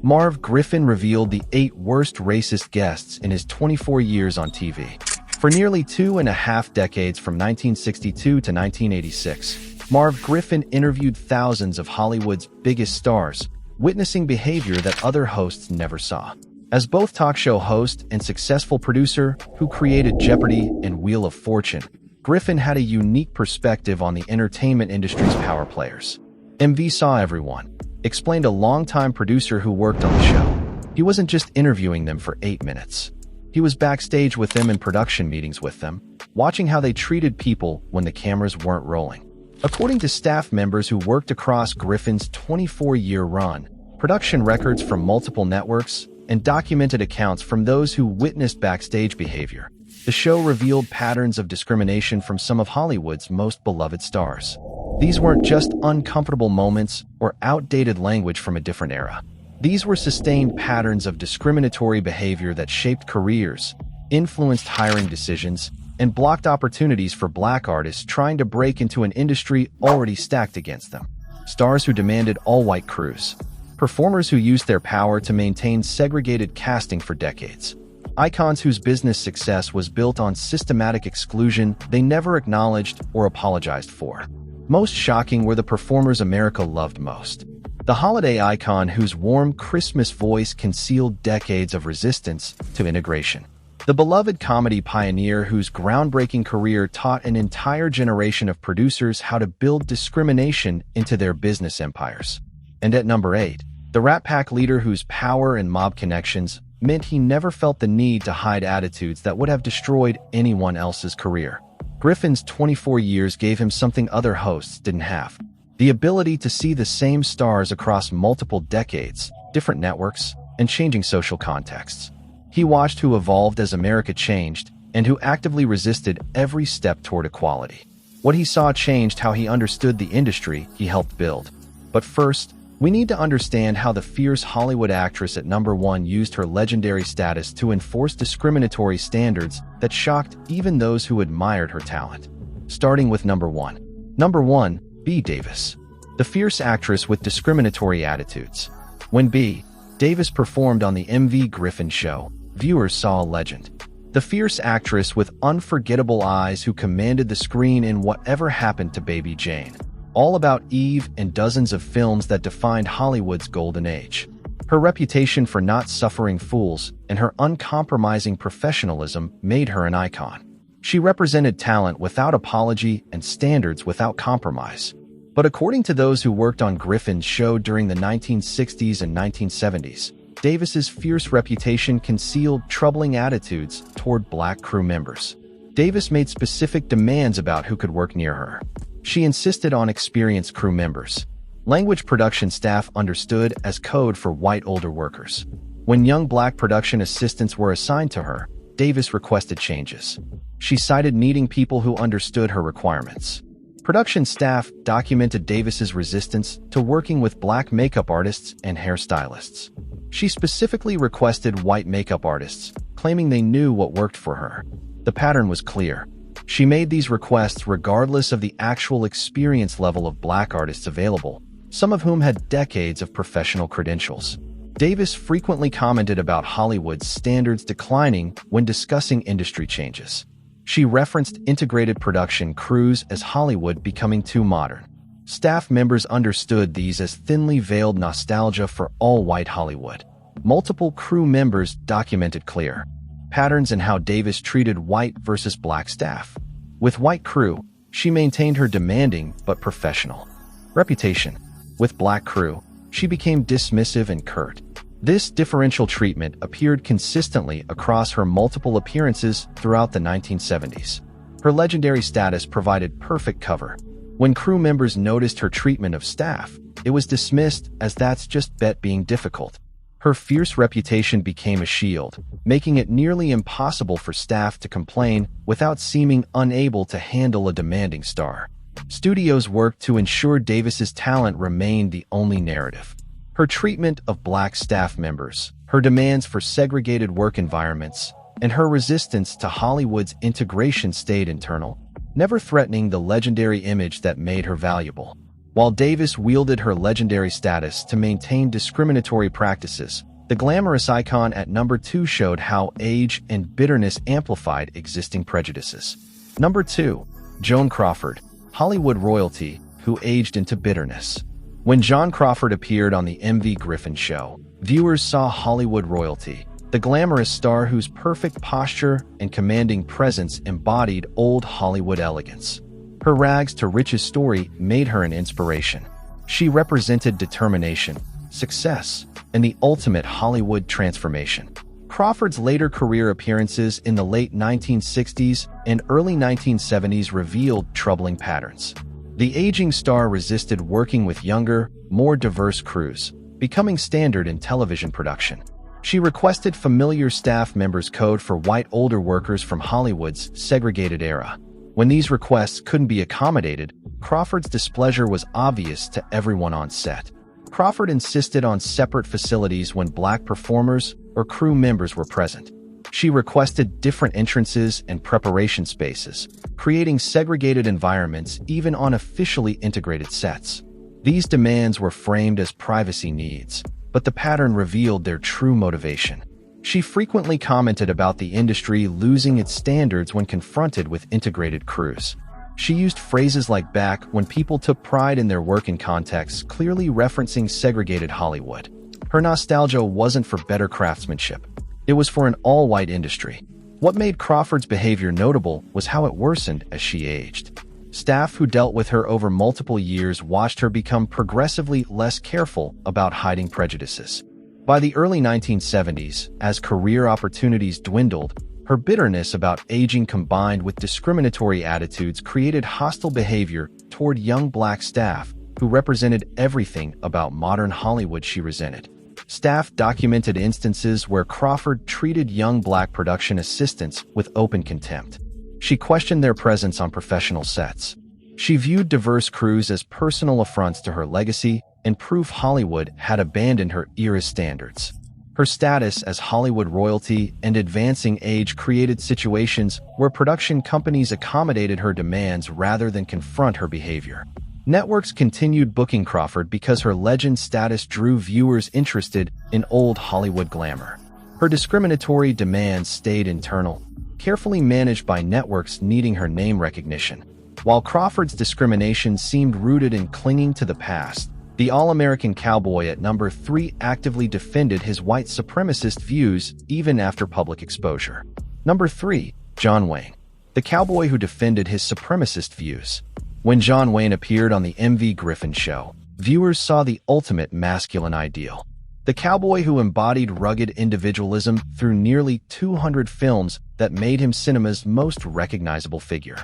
Merv Griffin revealed the 8 worst racist guests in his 24 years on TV. For nearly 2.5 decades from 1962 to 1986, Merv Griffin interviewed thousands of Hollywood's biggest stars, witnessing behavior that other hosts never saw. As both talk show host and successful producer who created Jeopardy and Wheel of Fortune, Griffin had a unique perspective on the entertainment industry's power players. MV saw everyone, explained a longtime producer who worked on the show. He wasn't just interviewing them for 8 minutes. He was backstage with them in production meetings with them, watching how they treated people when the cameras weren't rolling. According to staff members who worked across Griffin's 24-year run, production records from multiple networks, and documented accounts from those who witnessed backstage behavior, the show revealed patterns of discrimination from some of Hollywood's most beloved stars. These weren't just uncomfortable moments or outdated language from a different era. These were sustained patterns of discriminatory behavior that shaped careers, influenced hiring decisions, and blocked opportunities for Black artists trying to break into an industry already stacked against them. Stars who demanded all-white crews. Performers who used their power to maintain segregated casting for decades. Icons whose business success was built on systematic exclusion they never acknowledged or apologized for. Most shocking were the performers America loved most. The holiday icon whose warm Christmas voice concealed decades of resistance to integration. The beloved comedy pioneer whose groundbreaking career taught an entire generation of producers how to build discrimination into their business empires. And at number 8, the Rat Pack leader whose power and mob connections meant he never felt the need to hide attitudes that would have destroyed anyone else's career. Griffin's 24 years gave him something other hosts didn't have: the ability to see the same stars across multiple decades, different networks, and changing social contexts. He watched who evolved as America changed and who actively resisted every step toward equality. What he saw changed how he understood the industry he helped build. But first, we need to understand how the fierce Hollywood actress at number 1 used her legendary status to enforce discriminatory standards that shocked even those who admired her talent. Starting with number 1. Number 1, B. Davis. The fierce actress with discriminatory attitudes. When B. Davis performed on the MV Griffin show, viewers saw a legend. The fierce actress with unforgettable eyes who commanded the screen in Whatever Happened to Baby Jane, All About Eve, and dozens of films that defined Hollywood's golden age. Her reputation for not suffering fools and her uncompromising professionalism made her an icon. She represented talent without apology and standards without compromise. But according to those who worked on Griffin's show during the 1960s and 1970s, Davis's fierce reputation concealed troubling attitudes toward Black crew members. Davis made specific demands about who could work near her. She insisted on experienced crew members. Language production staff understood as code for white older workers. When young Black production assistants were assigned to her, Davis requested changes. She cited needing people who understood her requirements. Production staff documented Davis's resistance to working with Black makeup artists and hairstylists. She specifically requested white makeup artists, claiming they knew what worked for her. The pattern was clear. She made these requests regardless of the actual experience level of Black artists available, some of whom had decades of professional credentials. Davis frequently commented about Hollywood's standards declining when discussing industry changes. She referenced integrated production crews as Hollywood becoming too modern. Staff members understood these as thinly veiled nostalgia for all-white Hollywood. Multiple crew members documented clear patterns in how Davis treated white versus Black staff. With white crew, she maintained her demanding but professional reputation. With Black crew, she became dismissive and curt. This differential treatment appeared consistently across her multiple appearances throughout the 1970s. Her legendary status provided perfect cover. When crew members noticed her treatment of staff, it was dismissed as that's just Bet being difficult. Her fierce reputation became a shield, making it nearly impossible for staff to complain without seeming unable to handle a demanding star. Studios worked to ensure Davis's talent remained the only narrative. Her treatment of Black staff members, her demands for segregated work environments, and her resistance to Hollywood's integration stayed internal, never threatening the legendary image that made her valuable. While Davis wielded her legendary status to maintain discriminatory practices, the glamorous icon at number 2 showed how age and bitterness amplified existing prejudices. Number 2. Joan Crawford, Hollywood royalty who aged into bitterness. When Joan Crawford appeared on the Merv Griffin show, viewers saw Hollywood royalty, the glamorous star whose perfect posture and commanding presence embodied old Hollywood elegance. Her rags to riches story made her an inspiration. She represented determination, success, and the ultimate Hollywood transformation. Crawford's later career appearances in the late 1960s and early 1970s revealed troubling patterns. The aging star resisted working with younger, more diverse crews, becoming standard in television production. She requested familiar staff members code for white older workers from Hollywood's segregated era. When these requests couldn't be accommodated, Crawford's displeasure was obvious to everyone on set. Crawford insisted on separate facilities when black performers or crew members were present. She requested different entrances and preparation spaces, creating segregated environments even on officially integrated sets. These demands were framed as privacy needs, but the pattern revealed their true motivation. She frequently commented about the industry losing its standards when confronted with integrated crews. She used phrases like "back when people took pride in their work" in contexts clearly referencing segregated Hollywood. Her nostalgia wasn't for better craftsmanship. It was for an all-white industry. What made Crawford's behavior notable was how it worsened as she aged. Staff who dealt with her over multiple years watched her become progressively less careful about hiding prejudices. By the early 1970s, as career opportunities dwindled, her bitterness about aging combined with discriminatory attitudes created hostile behavior toward young black staff who represented everything about modern Hollywood she resented. Staff documented instances where Crawford treated young black production assistants with open contempt. She questioned their presence on professional sets. She viewed diverse crews as personal affronts to her legacy and proof Hollywood had abandoned her era's standards. Her status as Hollywood royalty and advancing age created situations where production companies accommodated her demands rather than confront her behavior. Networks continued booking Crawford because her legend status drew viewers interested in old Hollywood glamour. Her discriminatory demands stayed internal, carefully managed by networks needing her name recognition. While Crawford's discrimination seemed rooted in clinging to the past, the all-American cowboy at number 3 actively defended his white supremacist views even after public exposure. Number 3. John Wayne, the cowboy who defended his supremacist views. When John Wayne appeared on the Merv Griffin show, viewers saw the ultimate masculine ideal. The cowboy who embodied rugged individualism through nearly 200 films that made him cinema's most recognizable figure.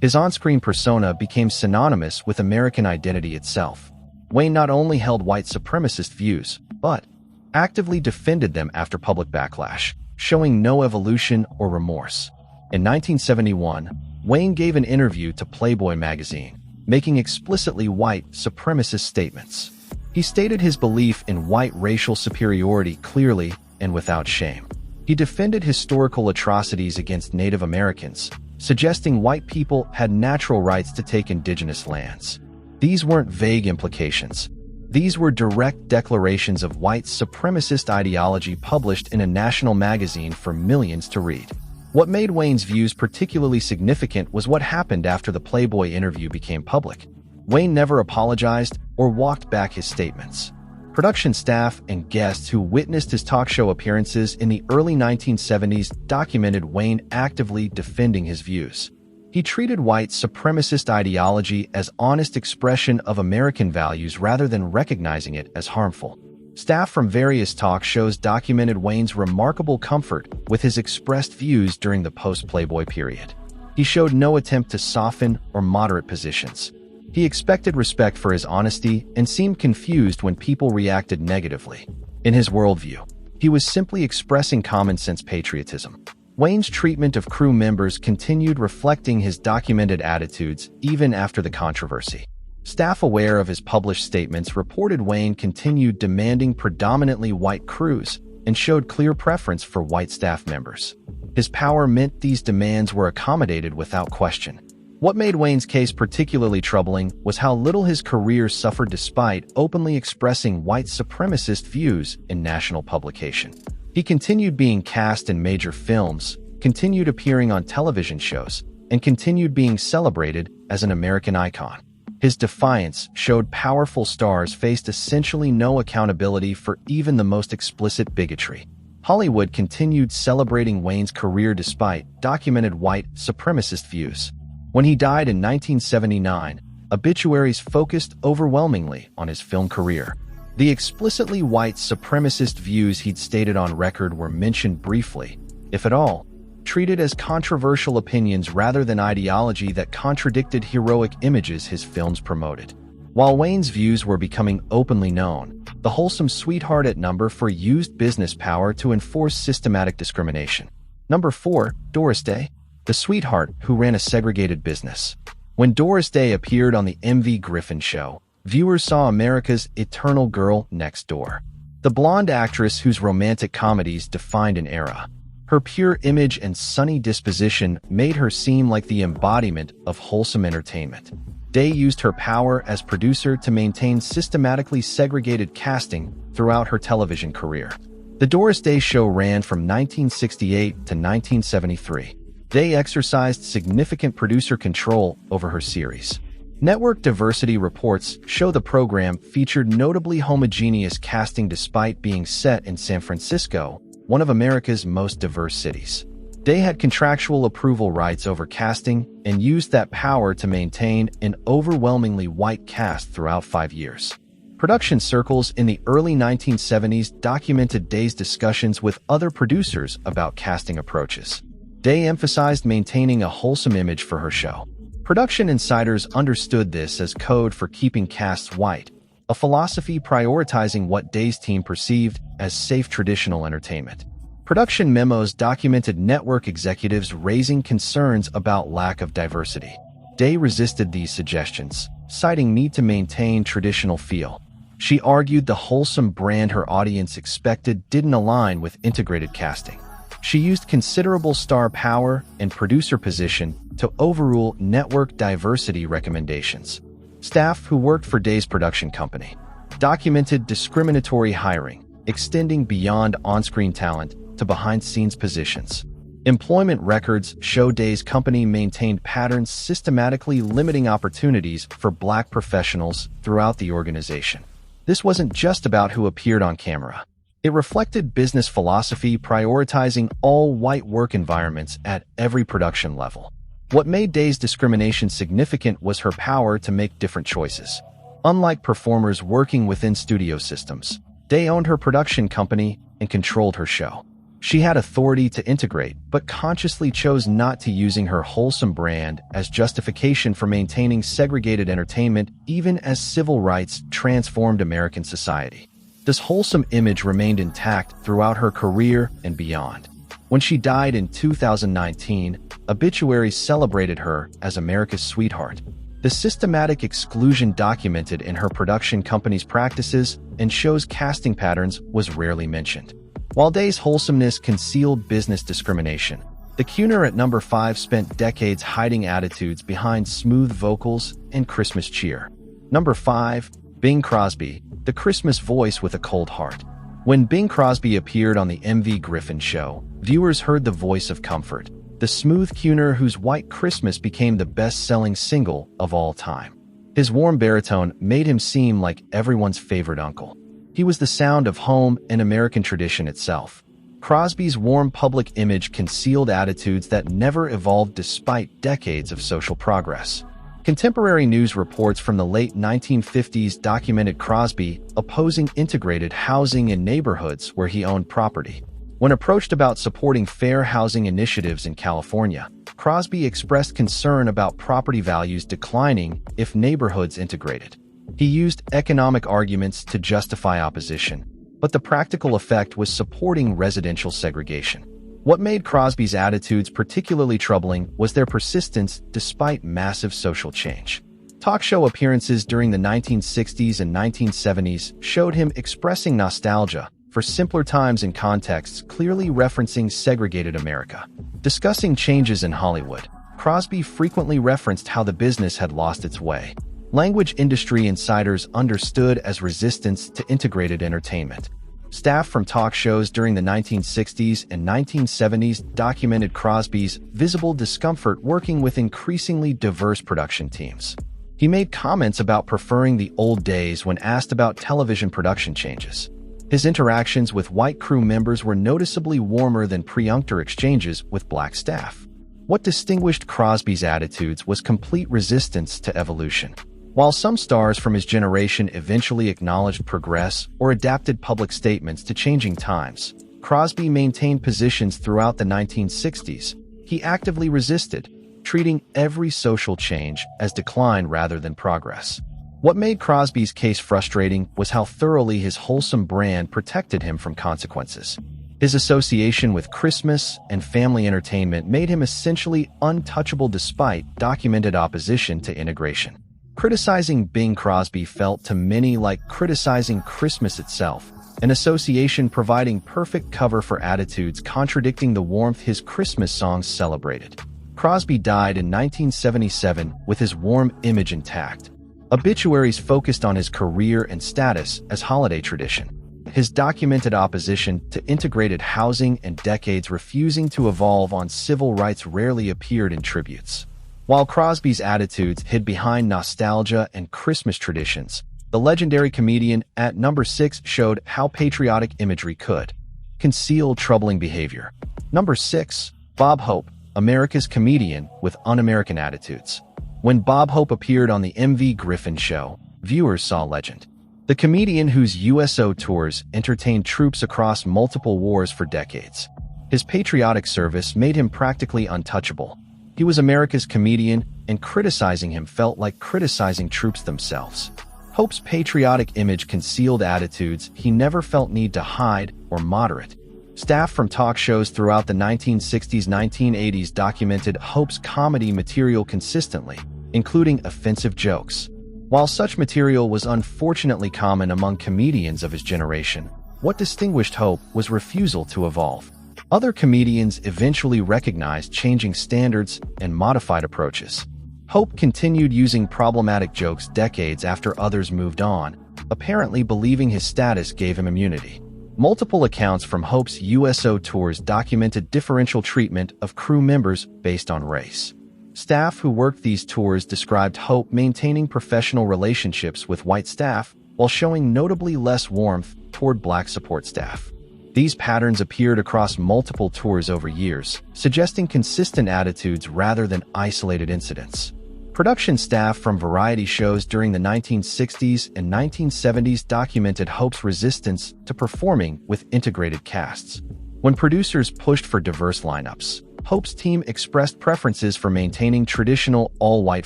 His on-screen persona became synonymous with American identity itself. Wayne not only held white supremacist views, but actively defended them after public backlash, showing no evolution or remorse. In 1971, Wayne gave an interview to Playboy magazine, making explicitly white supremacist statements. He stated his belief in white racial superiority clearly and without shame. He defended historical atrocities against Native Americans, suggesting white people had natural rights to take indigenous lands. These weren't vague implications. These were direct declarations of white supremacist ideology published in a national magazine for millions to read. What made Wayne's views particularly significant was what happened after the Playboy interview became public. Wayne never apologized or walked back his statements. Production staff and guests who witnessed his talk show appearances in the early 1970s documented Wayne actively defending his views. He treated white supremacist ideology as honest expression of American values rather than recognizing it as harmful. Staff from various talk shows documented Wayne's remarkable comfort with his expressed views during the post-Playboy period. He showed no attempt to soften or moderate positions. He expected respect for his honesty and seemed confused when people reacted negatively. In his worldview, he was simply expressing common-sense patriotism. Wayne's treatment of crew members continued reflecting his documented attitudes even after the controversy. Staff aware of his published statements reported Wayne continued demanding predominantly white crews and showed clear preference for white staff members. His power meant these demands were accommodated without question. What made Wayne's case particularly troubling was how little his career suffered despite openly expressing white supremacist views in national publication. He continued being cast in major films, continued appearing on television shows, and continued being celebrated as an American icon. His defiance showed powerful stars faced essentially no accountability for even the most explicit bigotry. Hollywood continued celebrating Wayne's career despite documented white supremacist views. When he died in 1979, obituaries focused overwhelmingly on his film career. The explicitly white supremacist views he'd stated on record were mentioned briefly, if at all, treated as controversial opinions rather than ideology that contradicted heroic images his films promoted. While Wayne's views were becoming openly known, the wholesome sweetheart at number 4 used business power to enforce systematic discrimination. Number 4, Doris Day, the sweetheart who ran a segregated business. When Doris Day appeared on the Merv Griffin show, viewers saw America's eternal girl next door. The blonde actress whose romantic comedies defined an era. Her pure image and sunny disposition made her seem like the embodiment of wholesome entertainment. Day used her power as producer to maintain systematically segregated casting throughout her television career. The Doris Day Show ran from 1968 to 1973. Day exercised significant producer control over her series. Network diversity reports show the program featured notably homogeneous casting despite being set in San Francisco, one of America's most diverse cities. Day had contractual approval rights over casting and used that power to maintain an overwhelmingly white cast throughout 5 years. Production circles in the early 1970s documented Day's discussions with other producers about casting approaches. Day emphasized maintaining a wholesome image for her show. Production insiders understood this as code for keeping casts white, a philosophy prioritizing what Day's team perceived as safe traditional entertainment. Production memos documented network executives raising concerns about lack of diversity. Day resisted these suggestions, citing need to maintain traditional feel. She argued the wholesome brand her audience expected didn't align with integrated casting. She used considerable star power and producer position to overrule network diversity recommendations. Staff who worked for Day's production company documented discriminatory hiring, extending beyond on-screen talent to behind-scenes positions. Employment records show Day's company maintained patterns systematically limiting opportunities for Black professionals throughout the organization. This wasn't just about who appeared on camera. It reflected business philosophy prioritizing all-white work environments at every production level. What made Day's discrimination significant was her power to make different choices. Unlike performers working within studio systems, Day owned her production company and controlled her show. She had authority to integrate, but consciously chose not to, using her wholesome brand as justification for maintaining segregated entertainment even as civil rights transformed American society. This wholesome image remained intact throughout her career and beyond. When she died in 2019, obituaries celebrated her as America's sweetheart. The systematic exclusion documented in her production company's practices and show's casting patterns was rarely mentioned. While Day's wholesomeness concealed business discrimination, the crooner at number 5 spent decades hiding attitudes behind smooth vocals and Christmas cheer. Number 5, Bing Crosby, the Christmas voice with a cold heart. When Bing Crosby appeared on the Merv Griffin show, viewers heard the voice of comfort, the smooth crooner whose White Christmas became the best-selling single of all time. His warm baritone made him seem like everyone's favorite uncle. He was the sound of home and American tradition itself. Crosby's warm public image concealed attitudes that never evolved despite decades of social progress. Contemporary news reports from the late 1950s documented Crosby opposing integrated housing in neighborhoods where he owned property. When approached about supporting fair housing initiatives in California, Crosby expressed concern about property values declining if neighborhoods integrated. He used economic arguments to justify opposition, but the practical effect was supporting residential segregation. What made Crosby's attitudes particularly troubling was their persistence despite massive social change. Talk show appearances during the 1960s and 1970s showed him expressing nostalgia for simpler times in contexts clearly referencing segregated America. Discussing changes in Hollywood, Crosby frequently referenced how the business had lost its way. Language industry insiders understood as resistance to integrated entertainment. Staff from talk shows during the 1960s and 1970s documented Crosby's visible discomfort working with increasingly diverse production teams. He made comments about preferring the old days when asked about television production changes. His interactions with white crew members were noticeably warmer than pre-unctor exchanges with black staff. What distinguished Crosby's attitudes was complete resistance to evolution. While some stars from his generation eventually acknowledged progress or adapted public statements to changing times, Crosby maintained positions throughout the 1960s. He actively resisted, treating every social change as decline rather than progress. What made Crosby's case frustrating was how thoroughly his wholesome brand protected him from consequences. His association with Christmas and family entertainment made him essentially untouchable despite documented opposition to integration. Criticizing Bing Crosby felt to many like criticizing Christmas itself, an association providing perfect cover for attitudes contradicting the warmth his Christmas songs celebrated. Crosby died in 1977 with his warm image intact. Obituaries focused on his career and status as holiday tradition. His documented opposition to integrated housing and decades refusing to evolve on civil rights rarely appeared in tributes. While Crosby's attitudes hid behind nostalgia and Christmas traditions, the legendary comedian at number 6 showed how patriotic imagery could conceal troubling behavior. Number 6, Bob Hope, America's comedian with un-American attitudes. When Bob Hope appeared on the Merv Griffin show, viewers saw legend. The comedian whose USO tours entertained troops across multiple wars for decades. His patriotic service made him practically untouchable. He was America's comedian, and criticizing him felt like criticizing troops themselves. Hope's patriotic image concealed attitudes he never felt need to hide or moderate. Staff from talk shows throughout the 1960s-1980s documented Hope's comedy material consistently, including offensive jokes. While such material was unfortunately common among comedians of his generation, what distinguished Hope was refusal to evolve. Other comedians eventually recognized changing standards and modified approaches. Hope continued using problematic jokes decades after others moved on, apparently believing his status gave him immunity. Multiple accounts from Hope's USO tours documented differential treatment of crew members based on race. Staff who worked these tours described Hope maintaining professional relationships with white staff while showing notably less warmth toward black support staff. These patterns appeared across multiple tours over years, suggesting consistent attitudes rather than isolated incidents. Production staff from variety shows during the 1960s and 1970s documented Hope's resistance to performing with integrated casts. When producers pushed for diverse lineups, Hope's team expressed preferences for maintaining traditional all-white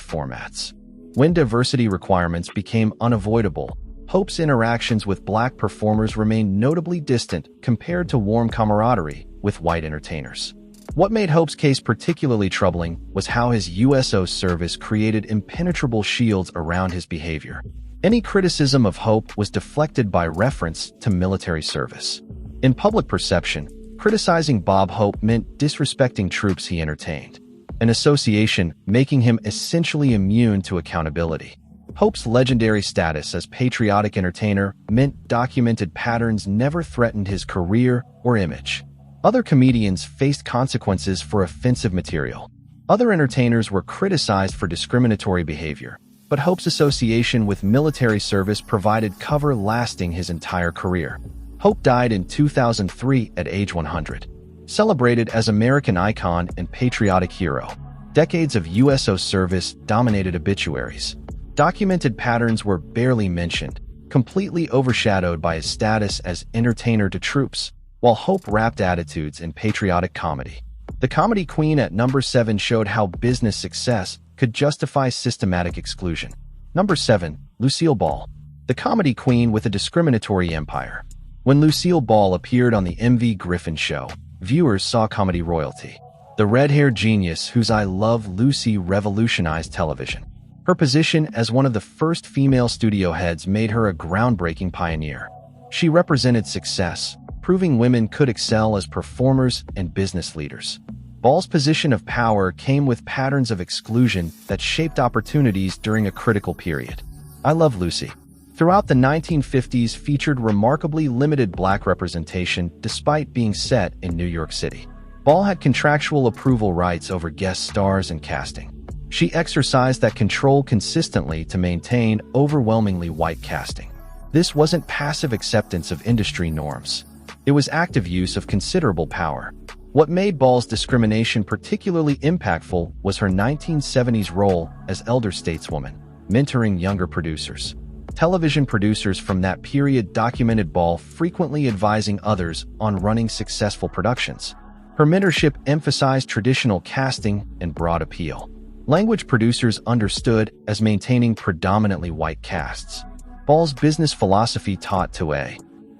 formats. When diversity requirements became unavoidable, Hope's interactions with black performers remained notably distant compared to warm camaraderie with white entertainers. What made Hope's case particularly troubling was how his USO service created impenetrable shields around his behavior. Any criticism of Hope was deflected by reference to military service. In public perception, criticizing Bob Hope meant disrespecting troops he entertained, an association making him essentially immune to accountability. Hope's legendary status as patriotic entertainer meant documented patterns never threatened his career or image. Other comedians faced consequences for offensive material. Other entertainers were criticized for discriminatory behavior, but Hope's association with military service provided cover lasting his entire career. Hope died in 2003 at age 100. Celebrated as American icon and patriotic hero, decades of USO service dominated obituaries. Documented patterns were barely mentioned, completely overshadowed by his status as entertainer to troops, while Hope wrapped attitudes in patriotic comedy. The comedy queen at number 7 showed how business success could justify systematic exclusion. Number 7, Lucille Ball, the comedy queen with a discriminatory empire. When Lucille Ball appeared on the Merv Griffin show, viewers saw comedy royalty. The red-haired genius whose I Love Lucy revolutionized television. Her position as one of the first female studio heads made her a groundbreaking pioneer. She represented success, proving women could excel as performers and business leaders. Ball's position of power came with patterns of exclusion that shaped opportunities during a critical period. I Love Lucy throughout the 1950s featured remarkably limited black representation despite being set in New York City. Ball had contractual approval rights over guest stars and casting. She exercised that control consistently to maintain overwhelmingly white casting. This wasn't passive acceptance of industry norms. It was active use of considerable power. What made Ball's discrimination particularly impactful was her 1970s role as elder stateswoman, mentoring younger producers. Television producers from that period documented Ball frequently advising others on running successful productions. Her mentorship emphasized traditional casting and broad appeal. Language producers understood as maintaining predominantly white casts. Ball's business philosophy taught to a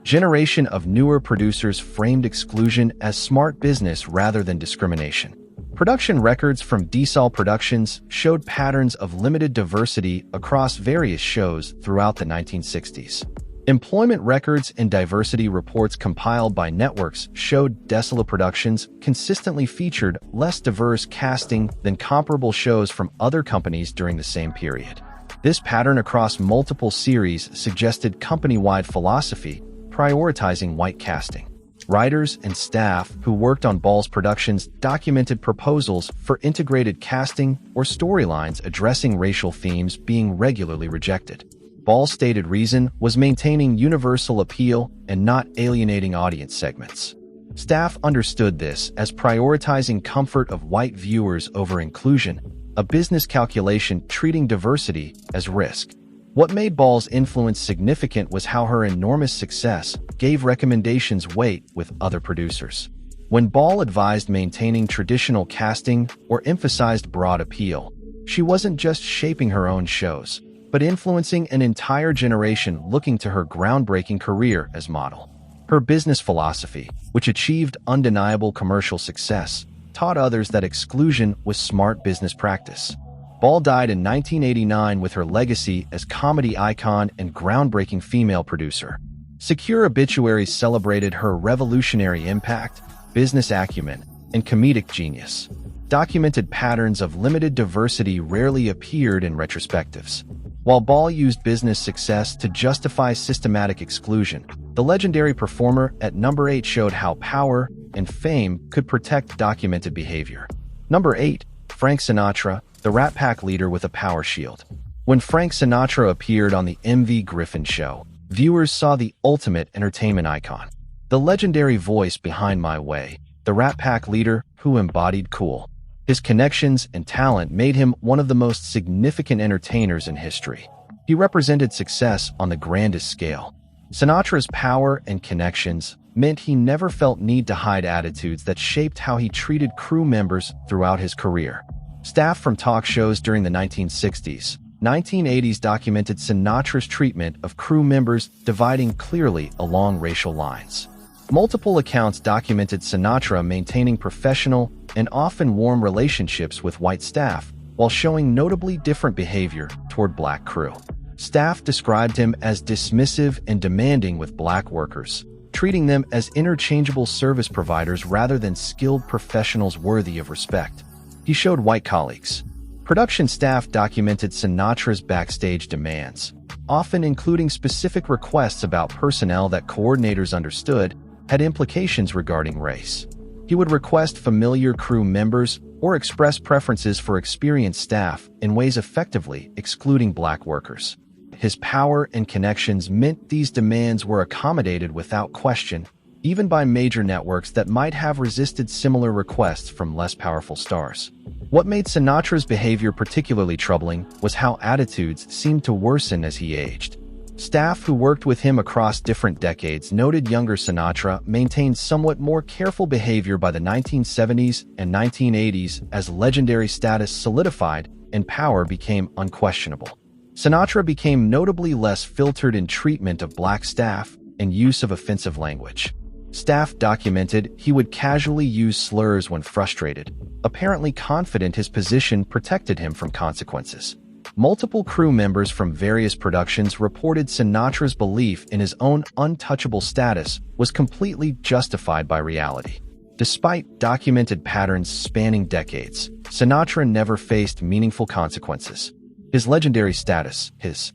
generation of newer producers framed exclusion as smart business rather than discrimination. Production records from DSOL Productions showed patterns of limited diversity across various shows throughout the 1960s. Employment records and diversity reports compiled by networks showed DSOL Productions consistently featured less diverse casting than comparable shows from other companies during the same period. This pattern across multiple series suggested company-wide philosophy, prioritizing white casting. Writers and staff who worked on Ball's productions documented proposals for integrated casting or storylines addressing racial themes being regularly rejected. Ball's stated reason was maintaining universal appeal and not alienating audience segments. Staff understood this as prioritizing comfort of white viewers over inclusion, a business calculation treating diversity as risk. What made Ball's influence significant was how her enormous success gave recommendations weight with other producers. When Ball advised maintaining traditional casting or emphasized broad appeal, she wasn't just shaping her own shows, but influencing an entire generation looking to her groundbreaking career as model. Her business philosophy, which achieved undeniable commercial success, taught others that exclusion was smart business practice. Ball died in 1989 with her legacy as comedy icon and groundbreaking female producer. Secure obituaries celebrated her revolutionary impact, business acumen, and comedic genius. Documented patterns of limited diversity rarely appeared in retrospectives. While Ball used business success to justify systematic exclusion, the legendary performer at number 8 showed how power and fame could protect documented behavior. Number 8. Frank Sinatra, the Rat Pack leader with a power shield. When Frank Sinatra appeared on the Merv Griffin show, viewers saw the ultimate entertainment icon. The legendary voice behind My Way, the Rat Pack leader who embodied cool. His connections and talent made him one of the most significant entertainers in history. He represented success on the grandest scale. Sinatra's power and connections meant he never felt need to hide attitudes that shaped how he treated crew members throughout his career. Staff from talk shows during the 1960s, 1980s documented Sinatra's treatment of crew members dividing clearly along racial lines. Multiple accounts documented Sinatra maintaining professional and often warm relationships with white staff, while showing notably different behavior toward black crew. Staff described him as dismissive and demanding with black workers, treating them as interchangeable service providers rather than skilled professionals worthy of respect. He showed white colleagues. Production staff documented Sinatra's backstage demands, often including specific requests about personnel that coordinators understood had implications regarding race. He would request familiar crew members or express preferences for experienced staff in ways effectively excluding black workers. His power and connections meant these demands were accommodated without question, even by major networks that might have resisted similar requests from less powerful stars. What made Sinatra's behavior particularly troubling was how attitudes seemed to worsen as he aged. Staff who worked with him across different decades noted younger Sinatra maintained somewhat more careful behavior by the 1970s and 1980s as legendary status solidified and power became unquestionable. Sinatra became notably less filtered in treatment of black staff and use of offensive language. Staff documented he would casually use slurs when frustrated, apparently confident his position protected him from consequences. Multiple crew members from various productions reported Sinatra's belief in his own untouchable status was completely justified by reality. Despite documented patterns spanning decades, Sinatra never faced meaningful consequences. His legendary status, his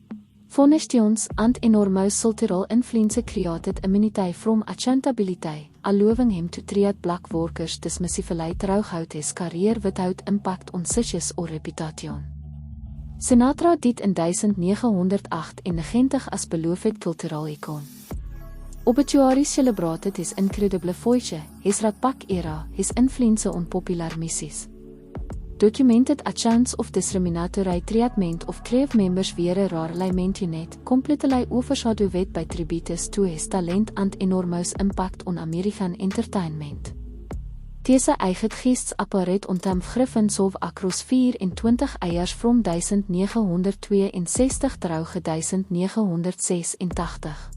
Foundations and enormous cultural influence created immunity from accountability, allowing him to treat black workers dismissively throughout his career without impact on success or reputation. Sinatra died in 1998 as beloved cultural icon. Obituaries celebrated his incredible voice, his Rat Pack era, his influence on popular music. Documented accounts of discriminatory treatment of crowd members via rarely unit, completely overshadowed by tributes to his talent and enormous impact on American entertainment. Deze eigen geestsapparaat ontam Griffin sov across 24 eiers from 1962 trouwge 1986.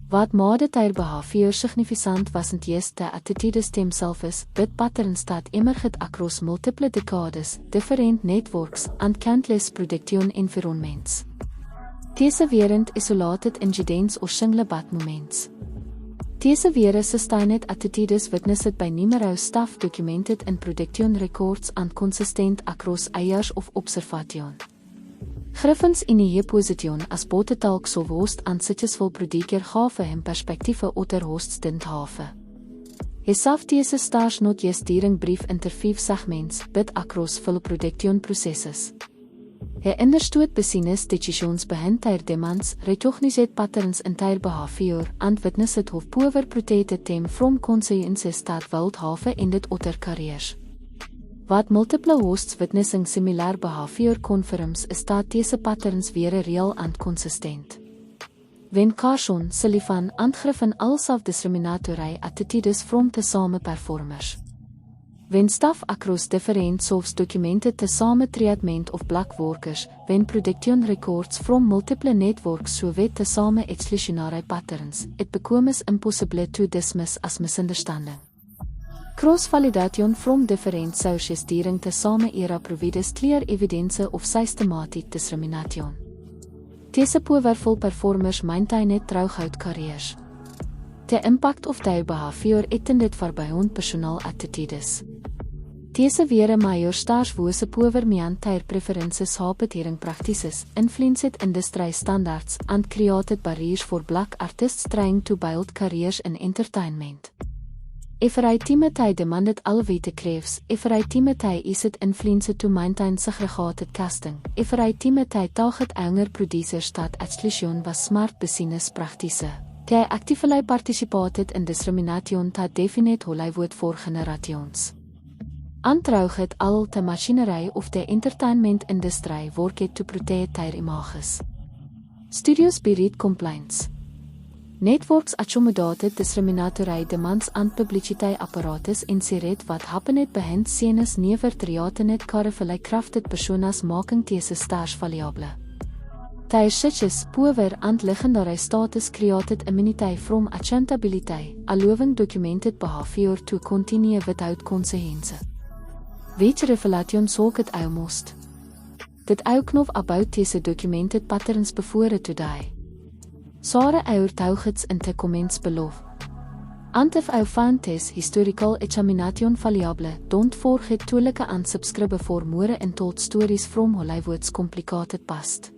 Wat made behavior significant wasn't just the attitudes themselves, but patterns that emerged across multiple decades, different networks, and countless production environments. Deze weren't isolated incidents or single bad moments. Deze were sustained attitudes witnessed by numerous staff documented in production records and consistent across years of observation. Griffin's unieke position as botetalk so host and successful producer gave him perspectieven otter hosts didn't have. He served deze stars not just during brief interview segments, but across full production processes. He understood business decisions behind their demands, recognized patterns in their behavior, and witnessed how power protected them from consequences that would have ended other careers. What multiple hosts witnessing similar behavior confirms is that these patterns were real and consistent. When Carson, Sullivan, and Griffin all self-discriminatory attitudes from the same performers. When staff across different sources documented the same treatment of black workers, when production records from multiple networks showed the same exclusionary patterns, it becomes impossible to dismiss as misunderstanding. Cross-validation from different sources during the same era provides clear evidence of systematic discrimination. These powerful performers maintained throughout careers. The impact of their behavior extended far beyond personal attitudes. Deze were major stars whose power beyond their preferences habituering practices, influenced industry standards, and created barriers for black artists trying to build careers in entertainment. Every timothy demanded elevated crafts, every timothy is it influenced to maintain segregated casting, every timothy target younger producers that exclusion was smart business practice. They actively participated in discrimination that defined Hollywood for generations. Antrouwt al the machinery of the entertainment industry worked to protect their images. Studios buried complaints. Networks accommodated discriminatory demands and publicity apparatus insired what happened behind scenes never treated carefully crafted personas making these stars valuable. Their success, power and legendary status created immunity from accountability, allowing documented behavior to continue without consequences. Which revelation solgt it almost? Dit ook nog about these documented patterns before today. Sare our taughets in the comments below. And if you found this historical examination valuable, don't forget to like and subscribe for more untold stories from Hollywood's complicated past.